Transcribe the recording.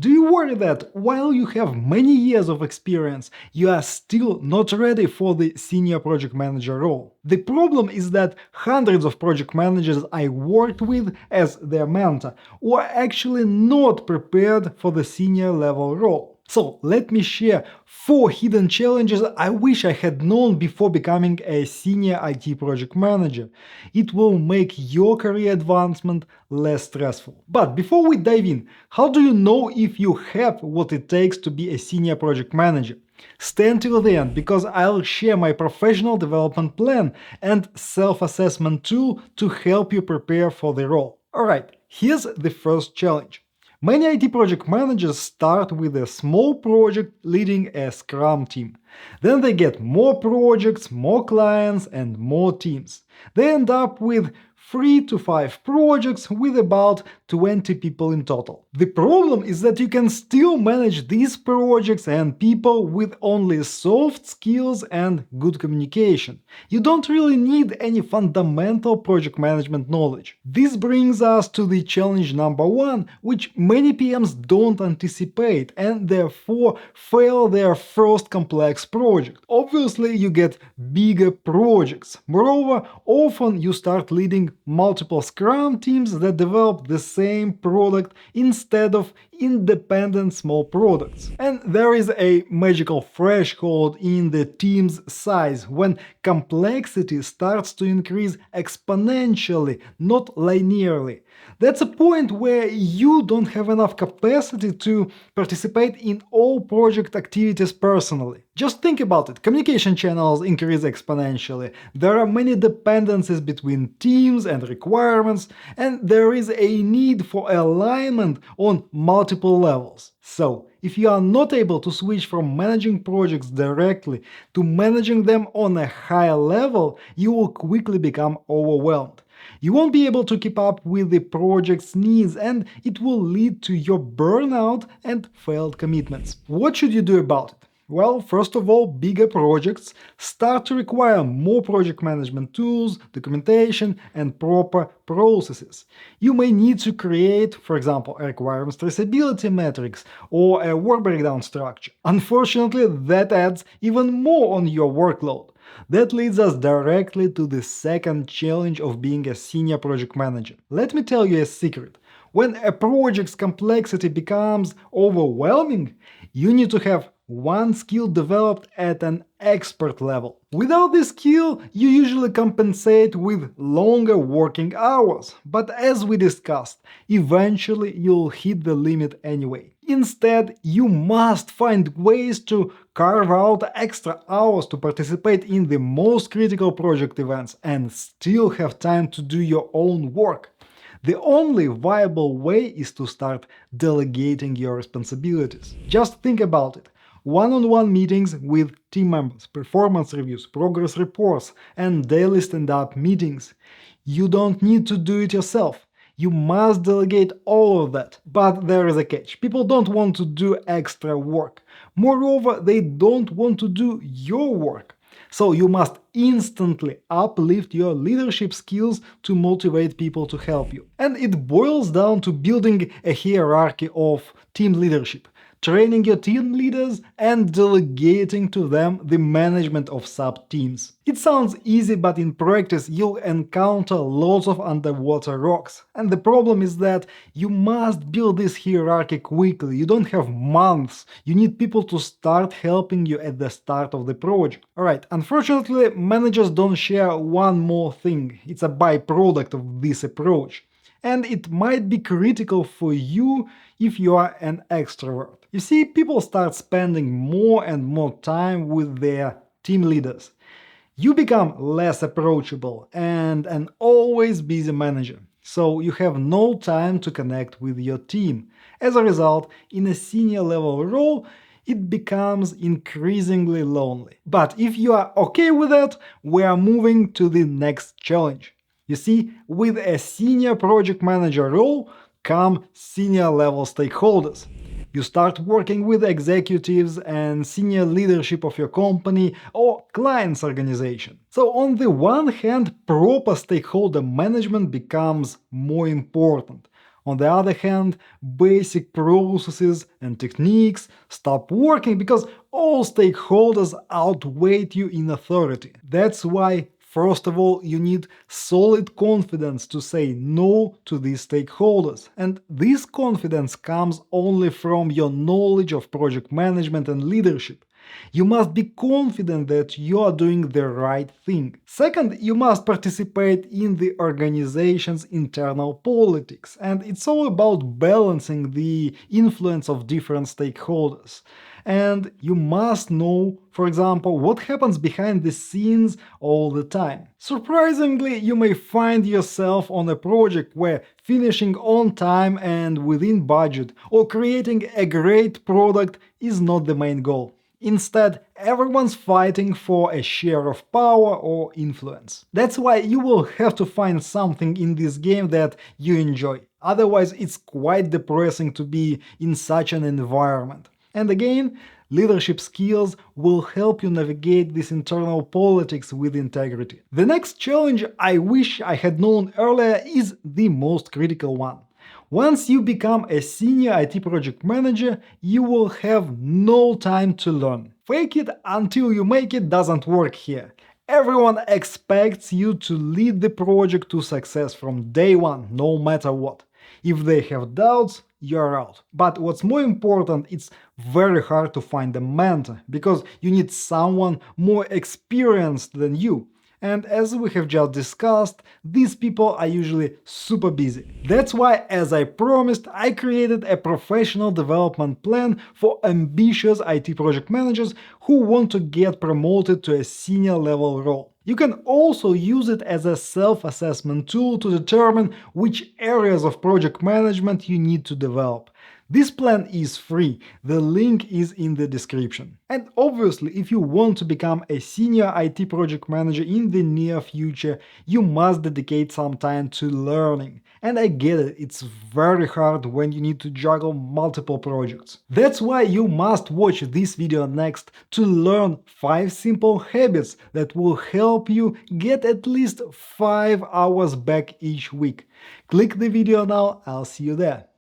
Do you worry that while you have many years of experience, you are still not ready for the senior project manager role? The problem is that hundreds of project managers I worked with as their mentor were actually not prepared for the senior level role. So let me share 4 hidden challenges I wish I had known before becoming a senior IT project manager. It will make your career advancement less stressful. But before we dive in, how do you know if you have what it takes to be a senior project manager? Stay until the end because I'll share my professional development plan and self-assessment tool to help you prepare for the role. Alright, here's the first challenge. Many IT project managers start with a small project leading a Scrum team. Then they get more projects, more clients, and more teams. They end up with 3 to 5 projects with about 20 people in total. The problem is that you can still manage these projects and people with only soft skills and good communication. You don't really need any fundamental project management knowledge. This brings us to the challenge number 1, which many PMs don't anticipate and therefore fail their first complex project. Obviously, you get bigger projects. Moreover, often you start leading multiple Scrum teams that develop the same product instead of independent small products. And there is a magical threshold in the team's size when complexity starts to increase exponentially, not linearly. That's a point where you don't have enough capacity to participate in all project activities personally. Just think about it. Communication channels increase exponentially. There are many dependencies between teams and requirements, and there is a need for alignment on multiple levels. So, if you are not able to switch from managing projects directly to managing them on a higher level, you will quickly become overwhelmed. You won't be able to keep up with the project's needs, and it will lead to your burnout and failed commitments. What should you do about it? Well, first of all, bigger projects start to require more project management tools, documentation, and proper processes. You may need to create, for example, a requirements traceability matrix or a work breakdown structure. Unfortunately, that adds even more on your workload. That leads us directly to the second challenge of being a senior project manager. Let me tell you a secret. When a project's complexity becomes overwhelming, you need to have one skill developed at an expert level. Without this skill, you usually compensate with longer working hours, but as we discussed, eventually you'll hit the limit anyway. Instead, you must find ways to carve out extra hours to participate in the most critical project events and still have time to do your own work. The only viable way is to start delegating your responsibilities. Just think about it. One-on-one meetings with team members, performance reviews, progress reports, and daily stand-up meetings. You don't need to do it yourself. You must delegate all of that. But there is a catch. People don't want to do extra work. Moreover, they don't want to do your work. So you must instantly uplift your leadership skills to motivate people to help you. And it boils down to building a hierarchy of team leadership, training your team leaders and delegating to them the management of sub-teams. It sounds easy, but in practice you'll encounter lots of underwater rocks. And the problem is that you must build this hierarchy quickly. You don't have months. You need people to start helping you at the start of the project. Alright, unfortunately, managers don't share one more thing. It's a byproduct of this approach. And it might be critical for you if you are an extrovert. You see, people start spending more and more time with their team leaders. You become less approachable and an always busy manager, so you have no time to connect with your team. As a result, in a senior level role, it becomes increasingly lonely. But if you are okay with that, we are moving to the next challenge. You see, with a senior project manager role come senior level stakeholders. You start working with executives and senior leadership of your company or client's organization. So on the one hand, proper stakeholder management becomes more important. On the other hand, basic processes and techniques stop working because all stakeholders outweigh you in authority. That's why, first of all, you need solid confidence to say no to these stakeholders. And this confidence comes only from your knowledge of project management and leadership. You must be confident that you are doing the right thing. Second, you must participate in the organization's internal politics, and it's all about balancing the influence of different stakeholders. And you must know, for example, what happens behind the scenes all the time. Surprisingly, you may find yourself on a project where finishing on time and within budget or creating a great product is not the main goal. Instead, everyone's fighting for a share of power or influence. That's why you will have to find something in this game that you enjoy. Otherwise, it's quite depressing to be in such an environment. And again, leadership skills will help you navigate this internal politics with integrity. The next challenge I wish I had known earlier is the most critical one. Once you become a senior IT project manager, you will have no time to learn. Fake it until you make it doesn't work here. Everyone expects you to lead the project to success from day one, no matter what. If they have doubts, you're out. But what's more important, it's very hard to find a mentor, because you need someone more experienced than you. And as we have just discussed, these people are usually super busy. That's why, as I promised, I created a professional development plan for ambitious IT project managers who want to get promoted to a senior level role. You can also use it as a self-assessment tool to determine which areas of project management you need to develop. This plan is free, the link is in the description. And obviously, if you want to become a senior IT project manager in the near future, you must dedicate some time to learning. And I get it, it's very hard when you need to juggle multiple projects. That's why you must watch this video next to learn 5 simple habits that will help you get at least 5 hours back each week. Click the video now, I'll see you there.